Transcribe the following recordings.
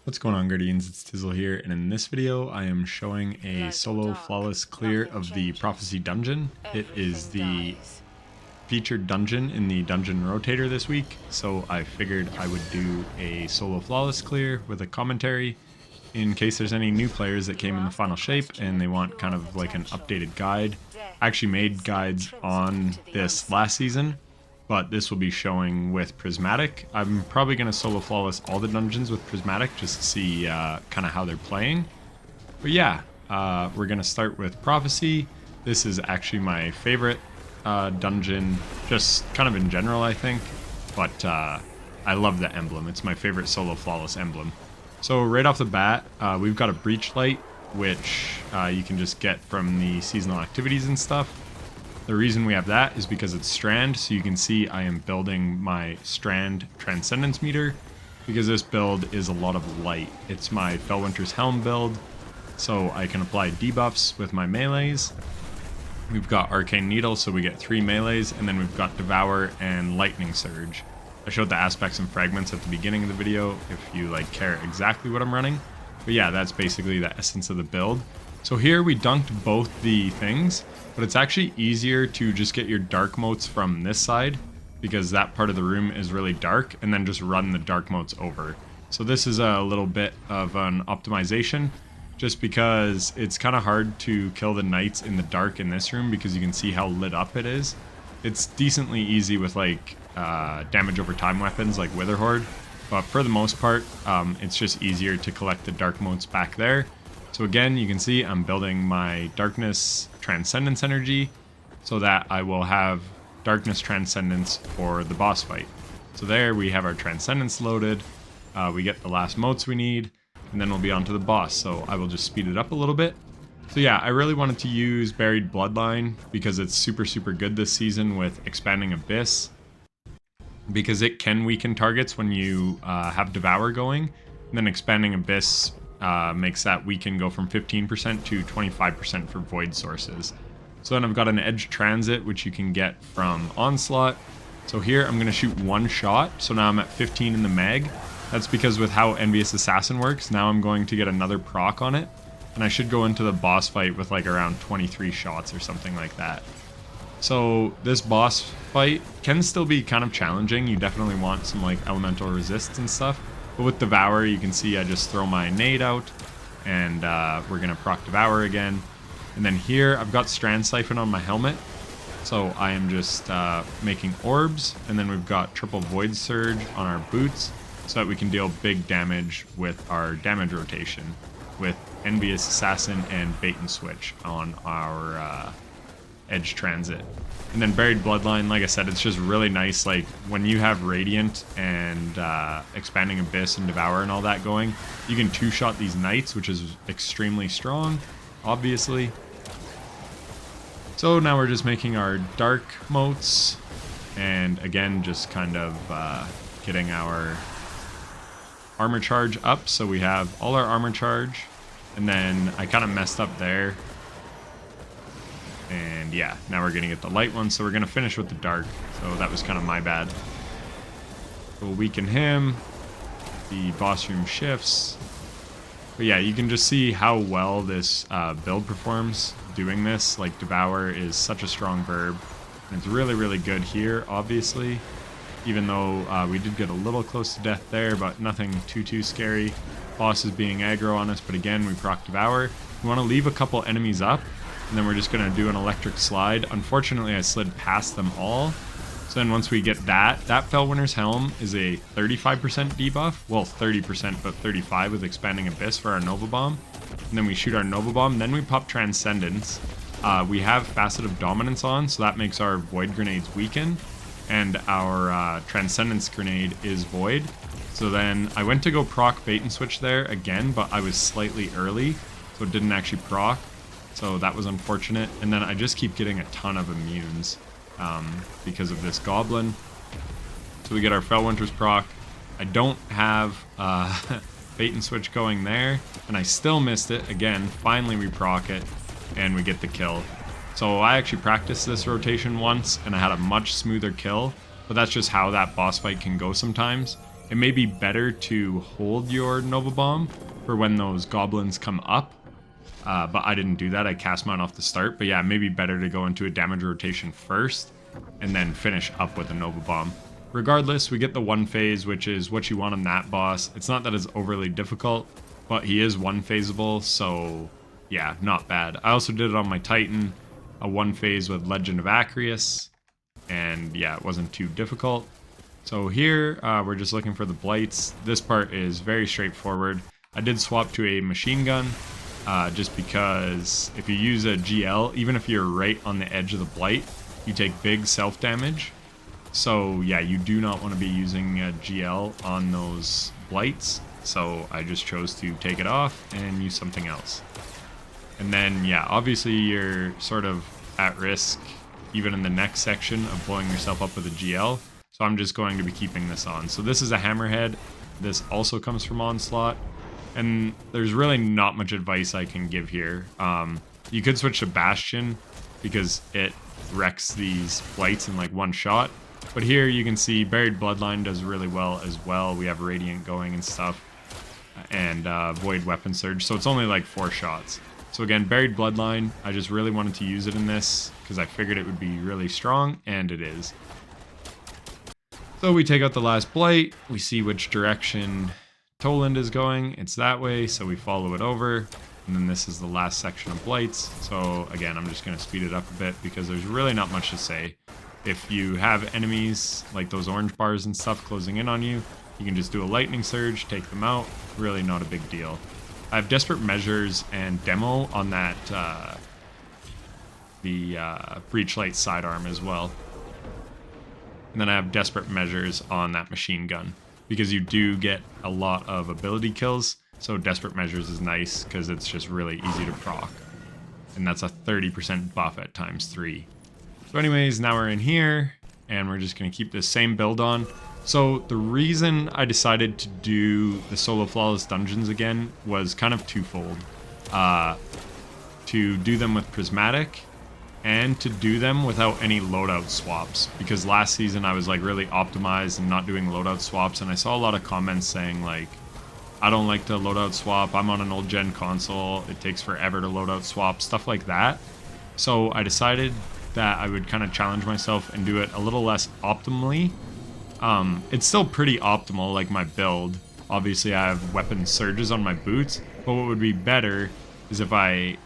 What's going on, Guardians? It's Tizzle here, and in this video I am showing a solo flawless clear of the Prophecy Dungeon. It is the featured dungeon in the Dungeon Rotator this week, so I figured I would do a solo flawless clear with a commentary in case there's any new players that came in the final shape and they want kind of like an updated guide. I actually made guides on this last season, but this will be showing with Prismatic. I'm probably going to solo flawless all the dungeons with Prismatic just to see kind of how they're playing. But yeah, we're going to start with Prophecy. This is actually my favorite dungeon, just kind of in general, I think. But I love the emblem. It's my favorite solo flawless emblem. So right off the bat, we've got a Breach Light, which you can just get from the seasonal activities and stuff. The reason we have that is because it's Strand, so you can see I am building my Strand Transcendence meter, because this build is a lot of light. It's my Fellwinter's Helm build, so I can apply debuffs with my melees. We've got Arcane Needle, so we get 3 melees, and then we've got Devour and Lightning Surge. I showed the aspects and fragments at the beginning of the video if you like care exactly what I'm running. But yeah, that's basically the essence of the build. So here we dunked both the things, but it's actually easier to just get your dark motes from this side because that part of the room is really dark, and then just run the dark motes over. So this is a little bit of an optimization just because it's kind of hard to kill the knights in the dark in this room because you can see how lit up it is. It's decently easy with like damage over time weapons like Witherhoard, but for the most part it's just easier to collect the dark motes back there. So again, you can see I'm building my Darkness Transcendence energy so that I will have Darkness Transcendence for the boss fight. So there we have our Transcendence loaded, we get the last motes we need, and then we'll be on to the boss. So I will just speed it up a little bit. So yeah, I really wanted to use Buried Bloodline because it's super good this season with Expanding Abyss, because it can weaken targets when you have Devour going, and then Expanding Abyss makes that weaken go from 15% to 25% for void sources. So then I've got an Edge Transit, which you can get from Onslaught. So here I'm going to shoot one shot, so now I'm at 15 in the mag. That's because with how Envious Assassin works, now I'm going to get another proc on it, and I should go into the boss fight with like around 23 shots or something like that. So this boss fight can still be kind of challenging. You definitely want some like elemental resists and stuff. But with Devour, you can see I just throw my nade out, and we're going to proc Devour again. And then here, I've got Strand Siphon on my helmet, so I am just making orbs, and then we've got triple Void Surge on our boots, so that we can deal big damage with our damage rotation, with Envious Assassin and Bait and Switch on our Edge Transit. And then Buried Bloodline, like I said, it's just really nice. Like when you have Radiant and Expanding Abyss and Devour and all that going, you can two-shot these knights, which is extremely strong, obviously. So now we're just making our dark motes, and again, just kind of getting our armor charge up. So we have all our armor charge, and then I kind of messed up there. And yeah, now we're gonna get the light one, so we're gonna finish with the dark. So that was kind of my bad. We'll weaken him. The boss room shifts. But yeah, you can just see how well this build performs doing this. Like Devour is such a strong verb, and it's really good here, obviously. Even though we did get a little close to death there, but nothing too scary. Boss is being aggro on us, but again, we proc Devour. We want to leave a couple enemies up, and then we're just going to do an electric slide. Unfortunately, I slid past them all. So then once we get that Fellwinter's Helm is a 35% debuff. Well, 30%, but 35 with Expanding Abyss for our Nova Bomb. And then we shoot our Nova Bomb. Then we pop Transcendence. We have Facet of Dominance on, so that makes our Void Grenades weaken. And our Transcendence Grenade is Void. So then I went to go proc Bait and Switch there again, but I was slightly early, so it didn't actually proc. So that was unfortunate. And then I just keep getting a ton of immunes because of this goblin. So we get our Fellwinter's proc. I don't have Bait and Switch going there, and I still missed it. Again, finally we proc it, and we get the kill. So I actually practiced this rotation once, and I had a much smoother kill, but that's just how that boss fight can go sometimes. it may be better to hold your Nova Bomb for when those goblins come up. But I didn't do that. I cast mine off the start. But yeah, it may be better to go into a damage rotation first and then finish up with a Nova Bomb. Regardless, we get the one phase, which is what you want on that boss. It's not that it's overly difficult, but he is one phaseable, so yeah, not bad. I also did it on my Titan, a one phase with Legend of Acreus, and yeah, it wasn't too difficult. So here, we're just looking for the blights. This part is very straightforward. I did swap to a machine gun, just because if you use a GL, even if you're right on the edge of the blight, you take big self damage. So yeah, you do not want to be using a GL on those blights. So I just chose to take it off and use something else. And then yeah, obviously you're sort of at risk even in the next section of blowing yourself up with a GL. So I'm just going to be keeping this on. So this is a Hammerhead. This also comes from Onslaught. And there's really not much advice I can give here. You could switch to Bastion because it wrecks these blights in like one shot. But here you can see Buried Bloodline does really well as well. We have Radiant going and stuff. And Void Weapon Surge. So it's only like 4 shots. So again, Buried Bloodline, I just really wanted to use it in this because I figured it would be really strong, and it is. So we take out the last blight. We see which direction Toland is going. It's that way, so we follow it over. And then this is the last section of blights. So again, I'm just going to speed it up a bit because there's really not much to say. If you have enemies like those orange bars and stuff closing in on you, you can just do a lightning surge, take them out. Really not a big deal. I have Desperate Measures and Demo on that, Breachlight sidearm as well. And then I have Desperate Measures on that machine gun because you do get a lot of ability kills. So Desperate Measures is nice because it's just really easy to proc. And that's a 30% buff at ×3. So anyways, now we're in here and we're just going to keep this same build on. So the reason I decided to do the solo flawless dungeons again was kind of twofold. To do them with Prismatic and to do them without any loadout swaps. Because last season I was like really optimized and not doing loadout swaps, and I saw a lot of comments saying like, I don't like to loadout swap, I'm on an old gen console, it takes forever to loadout swap, stuff like that. So I decided that I would kind of challenge myself and do it a little less optimally. It's still pretty optimal, like my build. Obviously I have weapon surges on my boots, but what would be better is if I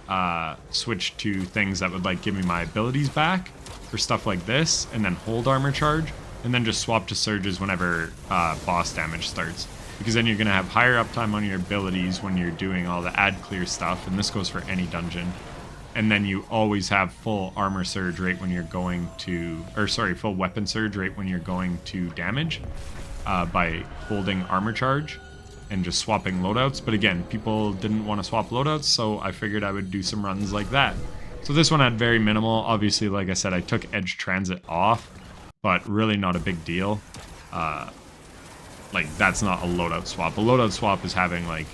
switch to things that would like give me my abilities back for stuff like this, and then hold armor charge, and then just swap to surges whenever boss damage starts. Because then you're going to have higher uptime on your abilities when you're doing all the ad clear stuff, and this goes for any dungeon. And then you always have full armor surge rate when you're going to, or sorry, full weapon surge rate when you're going to damage by holding armor charge and just swapping loadouts. But again, people didn't want to swap loadouts, so I figured I would do some runs like that. So this one had very minimal. Obviously, like I said, I took Edge Transit off, but really not a big deal. Like, that's not a loadout swap. A loadout swap is having like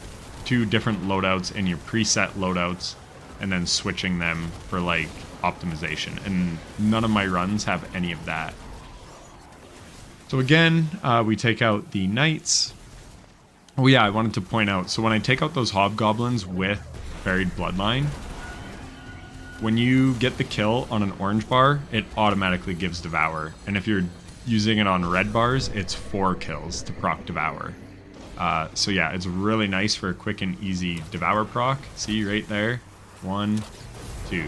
2 different loadouts in your preset loadouts and then switching them for like optimization, and none of my runs have any of that. So again, we take out the knights. Oh yeah, I wanted to point out, so when I take out those hobgoblins with Buried Bloodline, when you get the kill on an orange bar, it automatically gives Devour, and if you're using it on red bars, it's 4 kills to proc Devour. So yeah, it's really nice for a quick and easy Devour proc. See right there? 1, 2.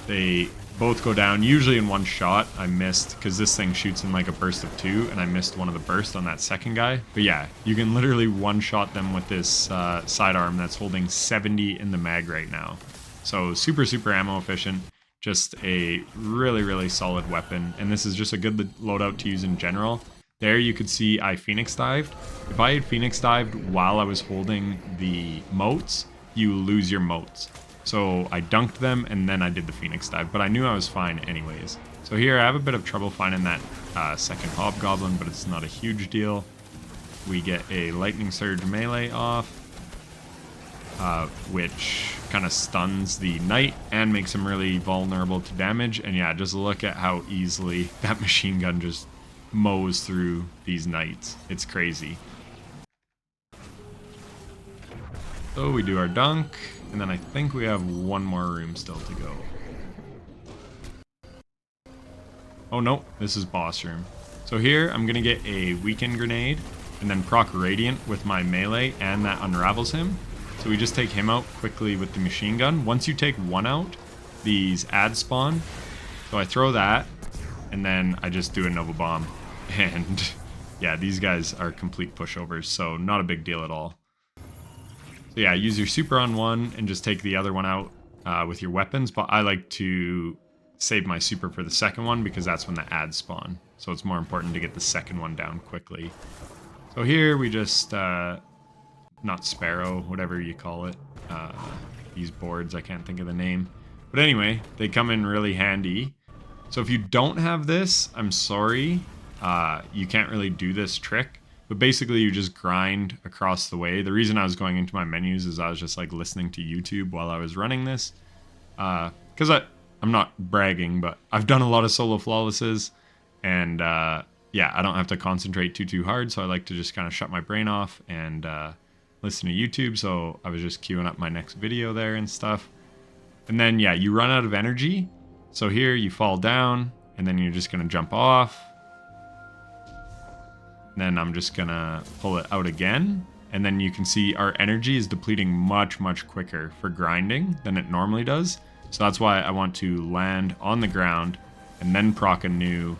They both go down, usually in one shot. I missed, because this thing shoots in like a burst of 2, and I missed one of the bursts on that second guy. But yeah, you can literally one-shot them with this sidearm that's holding 70 in the mag right now. So super, super ammo efficient. Just a really, really solid weapon. And this is just a good loadout to use in general. There you could see I Phoenix dived. If I had Phoenix dived while I was holding the moats, you lose your moats. So I dunked them and then I did the Phoenix dive, but I knew I was fine anyways. So here I have a bit of trouble finding that second hobgoblin, but it's not a huge deal. We get a lightning surge melee off, which kind of stuns the knight and makes him really vulnerable to damage. And yeah, just look at how easily that machine gun just mows through these knights. It's crazy. So we do our dunk, and then I think we have one more room still to go. Oh no, this is boss room. So here I'm gonna get a weaken grenade and then proc radiant with my melee, and that unravels him. So we just take him out quickly with the machine gun. Once you take one out, these ads spawn. So I throw that, and then I just do a Nova Bomb. And yeah, these guys are complete pushovers, so not a big deal at all. So yeah, use your super on one and just take the other one out with your weapons. But I like to save my super for the second one because that's when the ads spawn. So it's more important to get the second one down quickly. So here we just, not Sparrow, whatever you call it. These boards, I can't think of the name. But anyway, they come in really handy. So if you don't have this, I'm sorry. You can't really do this trick. But basically you just grind across the way. The reason I was going into my menus is I was just like listening to YouTube while I was running this. Because I'm not bragging, but I've done a lot of solo flawlesses. And yeah, I don't have to concentrate too hard. So I like to just kind of shut my brain off and listen to YouTube. So I was just queuing up my next video there and stuff. And then yeah, you run out of energy. So here you fall down and then you're just going to jump off. Then I'm just gonna pull it out again, and then you can see our energy is depleting much quicker for grinding than it normally does. So that's why I want to land on the ground and then proc a new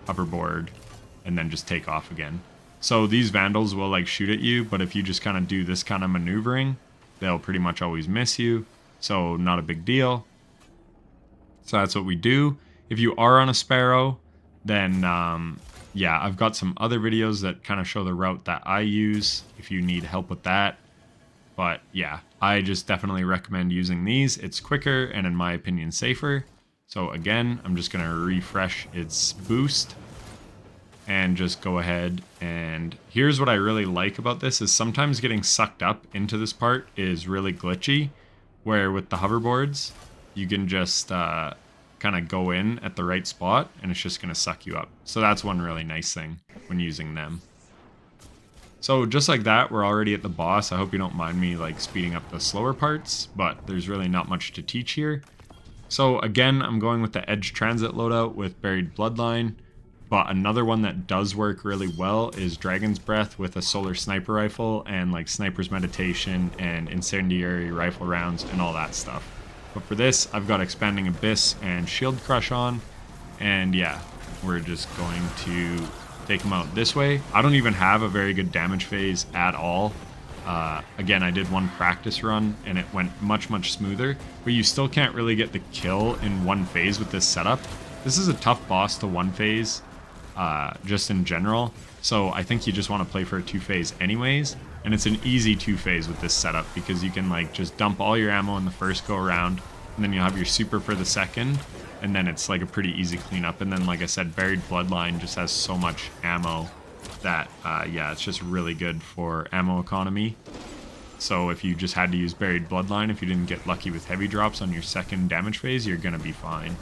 hoverboard and then just take off again. So these vandals will like shoot at you, but if you just kind of do this kind of maneuvering, they'll pretty much always miss you. So not a big deal. So that's what we do. If you are on a Sparrow, then yeah, I've got some other videos that kind of show the route that I use if you need help with that. But yeah, I just definitely recommend using these. It's quicker and in my opinion safer. So again, I'm just going to refresh its boost and just go ahead. And here's what I really like about this is sometimes getting sucked up into this part is really glitchy, where with the hoverboards, you can just kind of go in at the right spot and it's just going to suck you up. So that's one really nice thing when using them. So just like that, we're already at the boss. I hope you don't mind me like speeding up the slower parts, but there's really not much to teach here. So again, I'm going with the Edge Transit loadout with Buried Bloodline, but another one that does work really well is Dragon's Breath with a Solar Sniper Rifle and like Sniper's Meditation and Incendiary Rifle rounds and all that stuff. But for this, I've got Expanding Abyss and Shield Crush on. And yeah, we're just going to take them out this way. I don't even have a very good damage phase at all. Again, I did one practice run and it went much smoother. But you still can't really get the kill in one phase with this setup. This is a tough boss to one phase, just in general. So I think you just want to play for a two-phase anyways. And it's an easy two-phase with this setup because you can like just dump all your ammo in the first go around, and then you'll have your super for the second, and then it's like a pretty easy cleanup. And then like I said, Buried Bloodline just has so much ammo that yeah, it's just really good for ammo economy. So if you just had to use Buried Bloodline, if you didn't get lucky with heavy drops on your second damage phase, you're gonna be fine.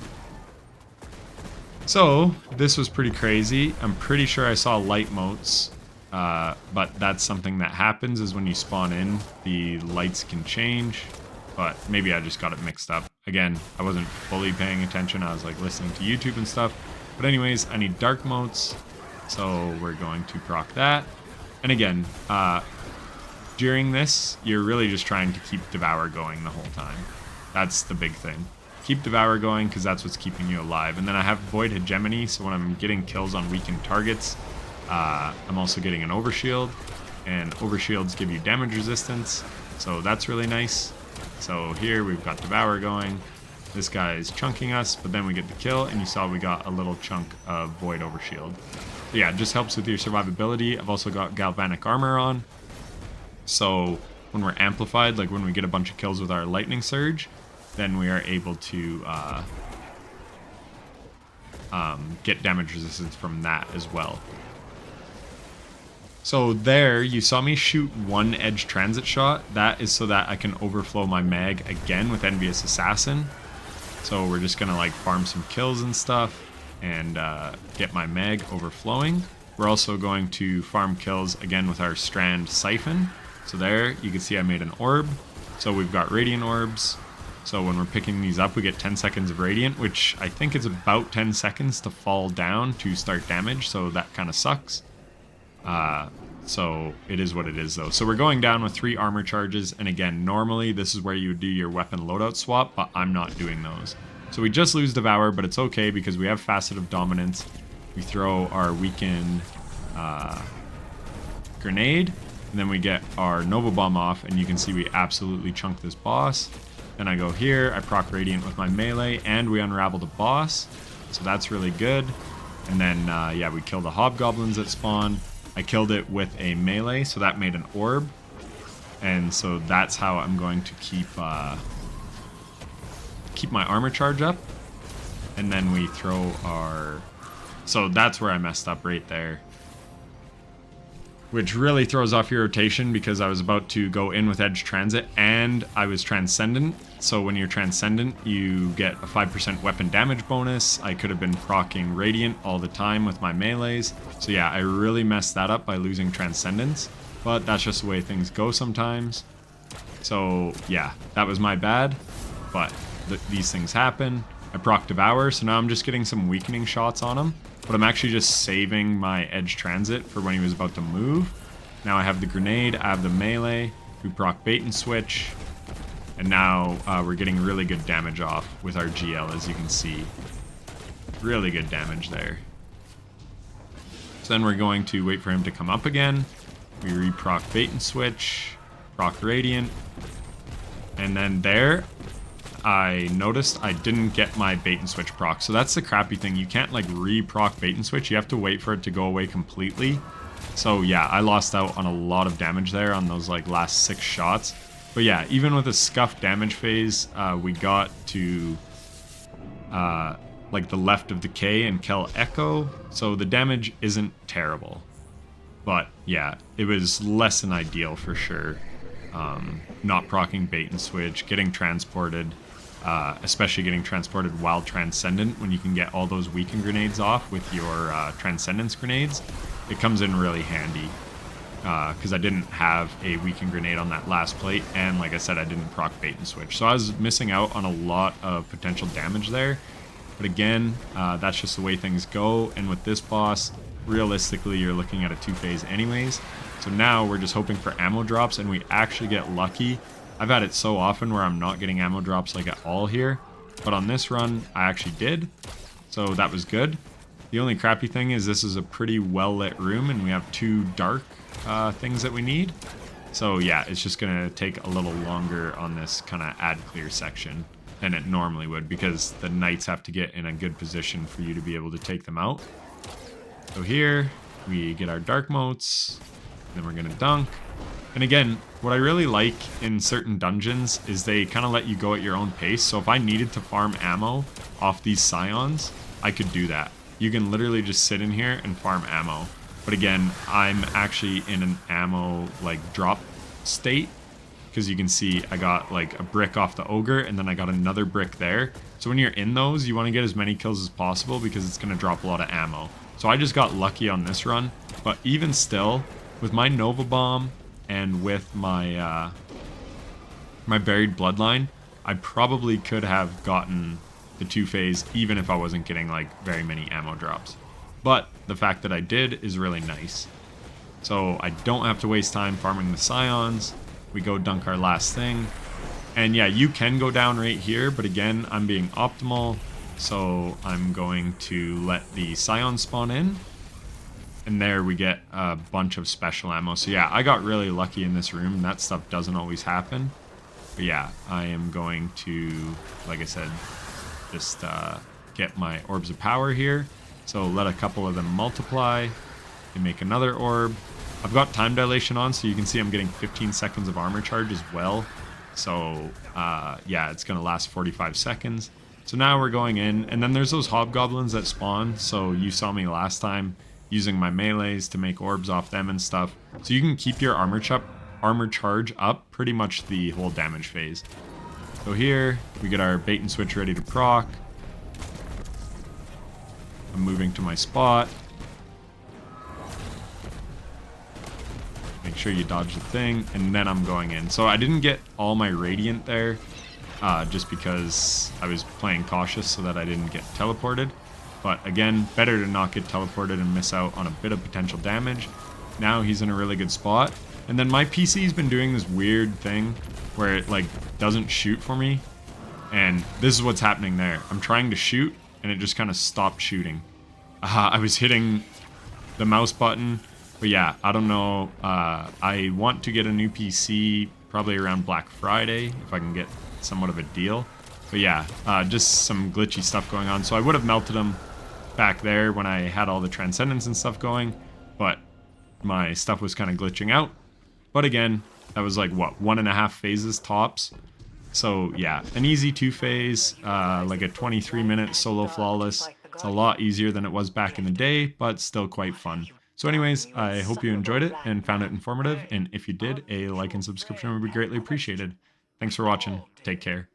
So this was pretty crazy. I'm pretty sure I saw light motes. But that's something that happens is when you spawn in, the lights can change, but maybe I just got it mixed up. Again, I wasn't fully paying attention. I was like listening to YouTube and stuff. But anyways, I need dark motes, so we're going to proc that. And again, during this, you're really just trying to keep Devour going the whole time. That's the big thing. Keep Devour going because that's what's keeping you alive. And then I have Void Hegemony, so when I'm getting kills on weakened targets, I'm also getting an overshield, and overshields give you damage resistance, so that's really nice. So here we've got Devour going. This guy is chunking us, but then we get the kill, and you saw we got a little chunk of Void Overshield. So yeah, it just helps with your survivability. I've also got Galvanic Armor on, so when we're amplified, like when we get a bunch of kills with our Lightning Surge, then we are able to get damage resistance from that as well. So there, you saw me shoot one Edge Transit shot. That is so that I can overflow my mag again with Envious Assassin. So we're just gonna like farm some kills and stuff. and get my mag overflowing. We're also going to farm kills again with our Strand Siphon. So there, you can see I made an orb. So we've got Radiant Orbs. So when we're picking these up, we get 10 seconds of Radiant, which I think is about 10 seconds to fall down to start damage. So that kind of sucks. So it is what it is though. So we're going down with 3 armor charges. And again, normally this is where you would do your weapon loadout swap, but I'm not doing those. So we just lose Devour, but it's okay because we have Facet of Dominance. We throw our weakened grenade, and then we get our Nova Bomb off, and you can see we absolutely chunk this boss. Then I go here, I proc Radiant with my melee, and we unravel the boss. So that's really good. And then, yeah, we kill the Hobgoblins that spawn. I killed it with a melee, so that made an orb. And so that's how I'm going to keep my armor charge up. And then we throw our... So that's where I messed up right there. Which really throws off your rotation because I was about to go in with Edge Transit and I was Transcendent. So when you're Transcendent, you get a 5% weapon damage bonus. I could have been proccing Radiant all the time with my melees. So yeah, I really messed that up by losing Transcendence. But that's just the way things go sometimes. So yeah, that was my bad. But these things happen. I proc Devour, so now I'm just getting some weakening shots on him. But I'm actually just saving my Edge Transit for when he was about to move. Now I have the grenade, I have the melee, we proc Bait and Switch. And now we're getting really good damage off with our GL, as you can see. Really good damage there. So then we're going to wait for him to come up again. We re-proc Bait and Switch, proc Radiant. And then there, I noticed I didn't get my Bait and Switch proc. So that's the crappy thing. You can't like re-proc Bait and Switch. You have to wait for it to go away completely. So yeah, I lost out on a lot of damage there on those like last 6 shots. But yeah, even with a scuffed damage phase, we got to like the left of Decay and Kel Echo. So the damage isn't terrible. But yeah, it was less than ideal for sure. Not proccing Bait and Switch, getting transported. Especially getting transported while Transcendent, when you can get all those weakened grenades off with your Transcendence grenades. It comes in really handy, because I didn't have a weakened grenade on that last plate, and like I said, I didn't proc Bait and Switch. So I was missing out on a lot of potential damage there. But again, that's just the way things go, and with this boss, realistically, you're looking at a 2-phase anyways. So now we're just hoping for ammo drops, and we actually get lucky. I've had it so often where I'm not getting ammo drops like at all here, but on this run I actually did, so that was good. The only crappy thing is this is a pretty well lit room and we have 2 dark things that we need. So yeah, it's just gonna take a little longer on this kind of add clear section than it normally would, because the knights have to get in a good position for you to be able to take them out. So here we get our dark motes, then we're gonna dunk. And again, what I really like in certain dungeons is they kind of let you go at your own pace. So if I needed to farm ammo off these Scions, I could do that. You can literally just sit in here and farm ammo. But again, I'm actually in an ammo like drop state, because you can see I got like a brick off the Ogre and then I got another brick there. So when you're in those, you want to get as many kills as possible because it's going to drop a lot of ammo. So I just got lucky on this run. But even still, with my Nova Bomb and with my my Buried Bloodline, I probably could have gotten the 2-phase even if I wasn't getting like very many ammo drops. But the fact that I did is really nice. So I don't have to waste time farming the Scions. We go dunk our last thing. And yeah, you can go down right here, but again, I'm being optimal. So I'm going to let the Scion spawn in. And there we get a bunch of special ammo. So yeah, I got really lucky in this room. That stuff doesn't always happen. But yeah, I am going to, like I said, just get my Orbs of Power here. So let a couple of them multiply and make another orb. I've got time dilation on, so you can see I'm getting 15 seconds of armor charge as well. So yeah, it's going to last 45 seconds. So now we're going in, and then there's those hobgoblins that spawn. So you saw me last time using my melees to make orbs off them and stuff. So you can keep your armor charge up pretty much the whole damage phase. So here, we get our Bait and Switch ready to proc. I'm moving to my spot. Make sure you dodge the thing, and then I'm going in. So I didn't get all my Radiant there, just because I was playing cautious so that I didn't get teleported. But again, better to not get teleported and miss out on a bit of potential damage. Now he's in a really good spot. And then my PC's been doing this weird thing where it like doesn't shoot for me. And this is what's happening there. I'm trying to shoot and it just kind of stopped shooting. I was hitting the mouse button. But yeah, I don't know. I want to get a new PC probably around Black Friday if I can get somewhat of a deal. But yeah, just some glitchy stuff going on. So I would have melted him back there when I had all the Transcendence and stuff going. But my stuff was kind of glitching out. But again, that was like, what, 1.5 phases tops? So yeah, an easy 2-phase, like a 23-minute solo flawless. It's a lot easier than it was back in the day, but still quite fun. So anyways, I hope you enjoyed it and found it informative, and if you did, a like and subscription would be greatly appreciated. Thanks for watching. Take care.